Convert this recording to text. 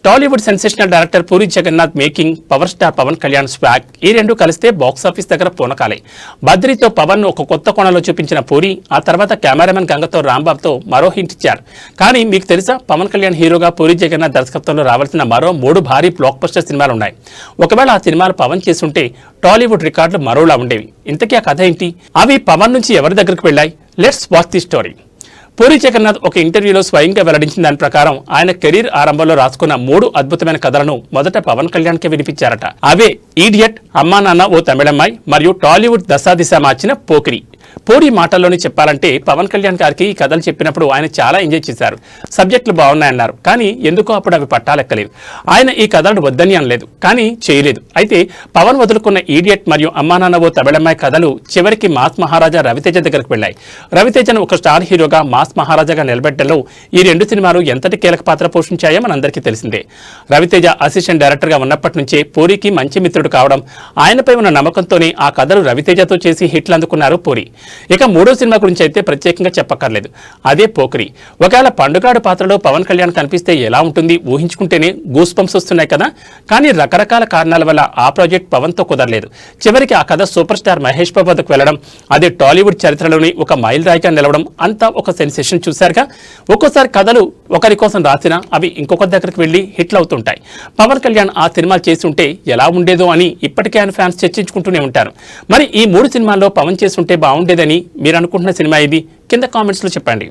Tollywood sensational director Puri Jagannadh making, power star Pawan Kalyan swag ఈ రెండు కలిస్తే బాక్సాఫీస్ దగ్గర పూనకాలే. బద్రీతో పవన్ ఒక కొత్త కోణంలో చూపించిన పూరి ఆ తర్వాత కెమెరామెన్ గంగతో రాంబాబుతో మరో హింట్ ఇచ్చారు. కానీ మీకు తెలుసా, పవన్ కళ్యాణ్ హీరోగా పూరి జగన్నాథ్ దర్శకత్వంలో రావాల్సిన మరో 3 భారీ బ్లాక్ బస్టర్ సినిమాలు ఉన్నాయి. ఒకవేళ ఆ సినిమాలు పవన్ చేసుంటే టాలీవుడ్ రికార్డులు మరోలా ఉండేవి. ఇంతకీ ఆ కథ ఏంటి? అవి పవన్ నుంచి ఎవరి దగ్గరకు వెళ్ళాయి? Let's watch the story. Puri Jagannadh ఒక ఇంటర్వ్యూలో స్వయంగా వెల్లడించిన దాని ప్రకారం ఆయన కెరీర్ ఆరంభంలో రాసుకున్న 3 అద్భుతమైన కథలను మొదట పవన్ కళ్యాణ్కే వినిపించారట. అవే ఈడియట్, అమ్మా నాన్న ఓ తమిళమ్మాయి మరియు టాలీవుడ్ దశాదిశ మార్చిన పోకిరి. పూరి మాటల్లోనే చెప్పాలంటే పవన్ కళ్యాణ్ గారికి ఈ కథలు చెప్పినప్పుడు ఆయన చాలా ఎంజాయ్ చేశారు. సబ్జెక్టులు బాగున్నాయన్నారు, కానీ ఎందుకో అప్పుడు అవి పట్టాలెక్కలేవు. ఆయన ఈ కథలను వద్దని అనలేదు, కానీ చేయలేదు. అయితే పవన్ వదులుకున్న ఈడియట్ మరియు అమ్మా నాన్న ఓ తమిళమ్మాయి కథలు చివరికి మాస్ మహారాజా రవితేజ దగ్గరకు వెళ్ళాయి. రవితేజను ఒక స్టార్ హీరోగా మాస్ మహారాజాగా నిలబెట్టడంలో ఈ 2 సినిమాలు ఎంతటి కీలక పాత్ర పోషించాయో మనందరికీ తెలిసిందే. రవితేజ అసిస్టెంట్ డైరెక్టర్గా ఉన్నప్పటి నుంచే పూరికి మంచి మిత్రుడు కావడం, ఆయనపై ఉన్న నమ్మకంతోనే ఆ కథలు రవితేజతో చేసి హిట్లు అందుకున్నారు పూరి. ఇక 3వ సినిమా గురించి అయితే ప్రత్యేకంగా చెప్పక్కర్లేదు, అదే పోకిరి. ఒకవేళ పండుగాడు పాత్రలో పవన్ కళ్యాణ్ కనిపిస్తే ఎలా ఉంటుంది ఊహించుకుంటేనే గూస్ బంప్స్ వస్తున్నాయి కదా. కానీ రకరకాల కారణాల వల్ల ఆ ప్రాజెక్ట్ పవన్తో కుదరలేదు. చివరికి ఆ కథ సూపర్ స్టార్ మహేష్ బాబు వద్దకు వెళ్లడం, అదే టాలీవుడ్ చరిత్రలోని ఒక మైల్ రాయిగా నిలవడం అంతా ఒక సెన్సేషన్ చూశారుగా. ఒక్కోసారి కథలు ఒకరి కోసం రాసినా అవి ఇంకొకరి దగ్గరికి వెళ్లి హిట్లు అవుతుంటాయి. పవన్ కళ్యాణ్ ఆ సినిమాలు చేసి ఉంటే ఎలా ఉండేదో అని ఇప్పటికే ఆయన ఫ్యాన్స్ చర్చించుకుంటూనే ఉంటారు. మరి ఈ 3 సినిమాల్లో పవన్ చేస్తుంటే బాగుండేదని మీరు అనుకుంటున్న సినిమా ఇది? కింద కామెంట్స్లో చెప్పండి.